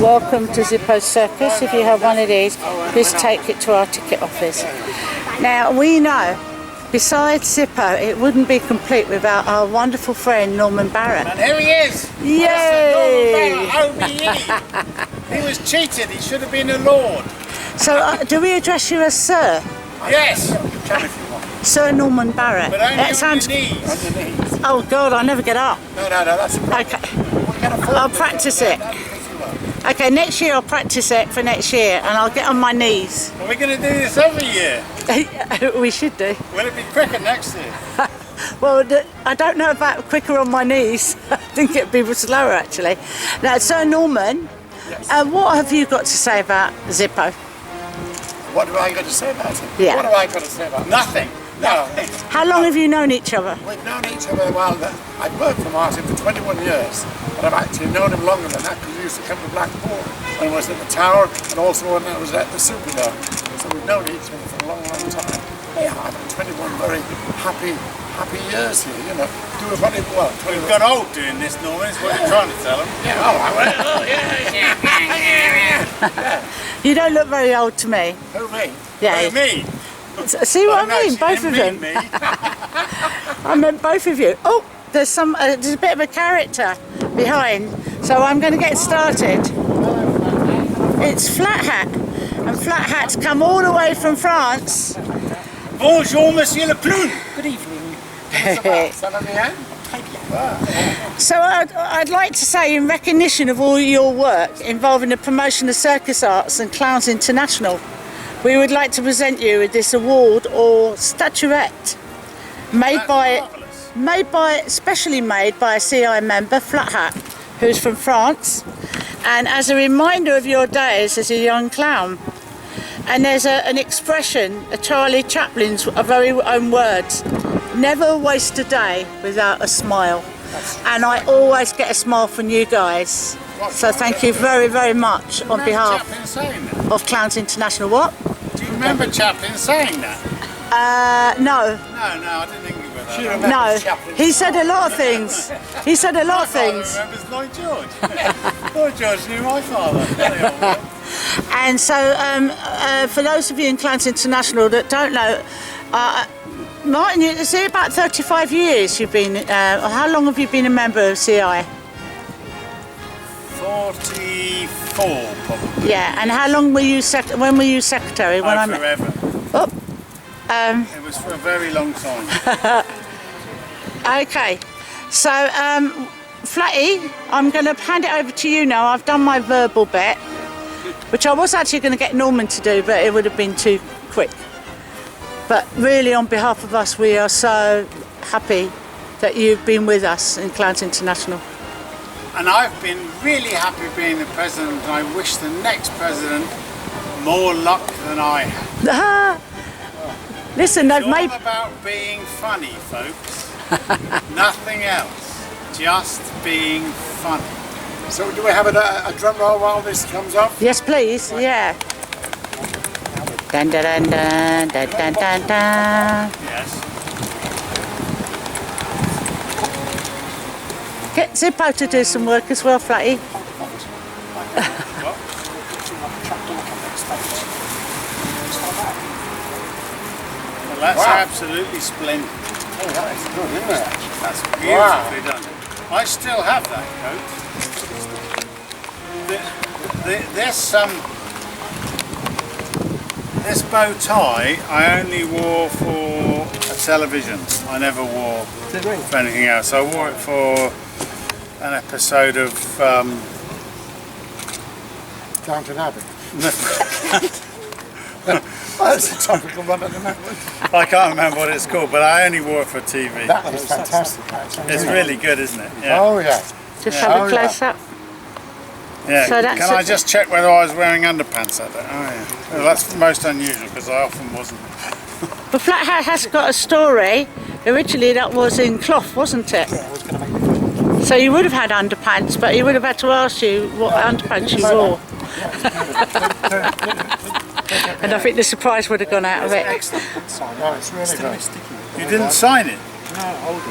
Welcome to Zippo Circus. If you have one of these, please take it to our ticket office. Now, we know, besides Zippo, it wouldn't be complete without our wonderful friend Norman Barrett. And here he is! Yay! Sir Norman Barrett OBE! He was cheated, he should have been a lord. So, do we address you as Sir? Yes! Come if you want. Sir Norman Barrett. But only on your knees. Oh God, I never get up. No, that's a problem. Okay, I'll practice it. Okay, next year I'll practice it for next year and I'll get on my knees. Are we going to do this every year? We should do. Will it be quicker next year? Well, I don't know about quicker on my knees. I think it'd be slower actually. Now, Sir Norman, yes. What have you got to say about Zippo? What have I got to say about it? Yeah. What have I got to say about it? Nothing. No. How long have you known each other? We've known each other a while. I've worked for Martin for 21 years, but I've actually known him longer than that because he used to come to Blackpool when I was at the Tower and also when I was at the Superdome. So we've known each other for a long, long time. Yeah, I've had 21 very happy years here, you know. Do a funny well. We've got old doing this, Norman, is what you're trying to tell them. Yeah, yeah. You don't look very old to me. Who, me? Yeah. Oh, me? See what I mean? Both of them. Me. I meant both of you. Oh, there's a bit of a character behind, so I'm going to get started. It's Flat Hat, and Flat Hats come all the way from France. Bonjour, Monsieur le Clown. Good evening. So I'd like to say, in recognition of all your work involving the promotion of circus arts and Clowns International, we would like to present you with this award or statuette, specially made by a CI member, Flat Hat, who's from France, and as a reminder of your days as a young clown. And there's an expression, a Charlie Chaplin's very own words: never waste a day without a smile. And I always get a smile from you guys. So thank you very, very much on behalf of Clowns International. What? Do you remember Chaplin saying that? No. No, I didn't think about that. No, he said a lot of things. He said a lot of things. My father remembers Lloyd George. Lloyd George knew my father. And so, for those of you in Clowns International that don't know, Martin, is it about 35 years you've been, how long have you been a member of CI? 44, probably. Yeah, and how long were you, when were you secretary? When I met? Forever. Oh. It was for a very long time. Okay, so Flatty, I'm going to hand it over to you now. I've done my verbal bit, which I was actually going to get Norman to do, but it would have been too quick. But really, on behalf of us, we are so happy that you've been with us in Clowns International. And I've been really happy being the president, and I wish the next president more luck than I had. Listen, they've made... It's all about being funny, folks. Nothing else. Just being funny. So do we have a drum roll while this comes off? Yes, please. Yeah. Dun dun dun dun dun dun dun dun. Yes. Get Zippo to do some work as well, Flatty. Well, that's absolutely splendid. Oh, that is good, isn't it? That's beautifully done. I still have that coat. This bow tie I only wore for a television. I never wore for anything else. I wore it for an episode of Downton Abbey. That's a topical one at the moment. I can't remember what it's called, but I only wore it for TV. That is fantastic. It's really good, isn't it? Yeah. Oh yeah. Just have a close up. Yeah. So that's Can I just check whether I was wearing underpants at that? Oh yeah. Well, that's most unusual because I often wasn't. But Flat Hat has got a story. Originally that was in cloth, wasn't it? Yeah, I was going to make it. So you would have had underpants, but he would have had to ask you what underpants you wore. And I think the surprise would have gone out of it. Excellent. No, it's really good. You didn't sign it? No, hold on.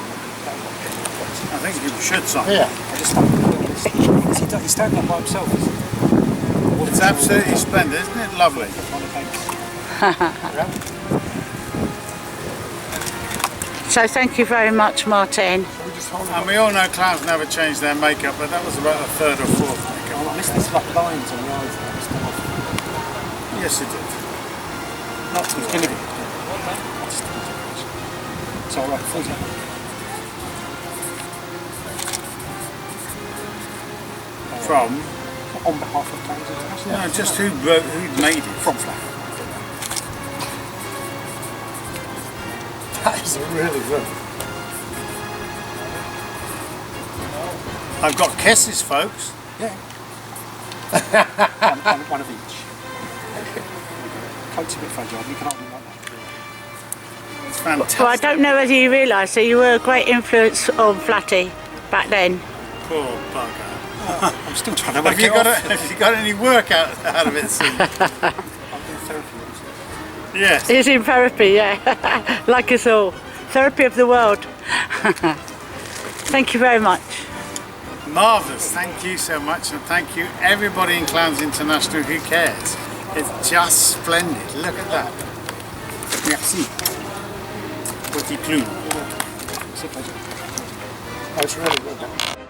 I think you should sign it. Yeah. He's standing up by himself, isn't he? It's absolutely splendid, isn't it? Lovely. So thank you very much, Martin. And we all know clowns never change their makeup, but that was about the third or fourth makeup. I missed this like lines on the eyes there. Yes, it did. Not too much. It's alright, full time. From? On behalf of Clowns International. No, just who made it? From Flat. That is really good. I've got kisses, folks. Yeah. one of each. Coat's a bit fragile, you can hold them like that. It's fantastic. Well, I don't know whether you realise that you were a great influence on Flatty back then. Poor bugger. I'm still trying to make Have you got any work out of it, Sue? I'm doing therapy. Yes. He's in therapy, yeah. Like us all. Therapy of the world. Thank you very much. Marvellous, thank you so much, and thank you everybody in Clowns International who cares. It's just splendid, look at that. Merci. Petit clown. It's a pleasure. Oh, it's really well done.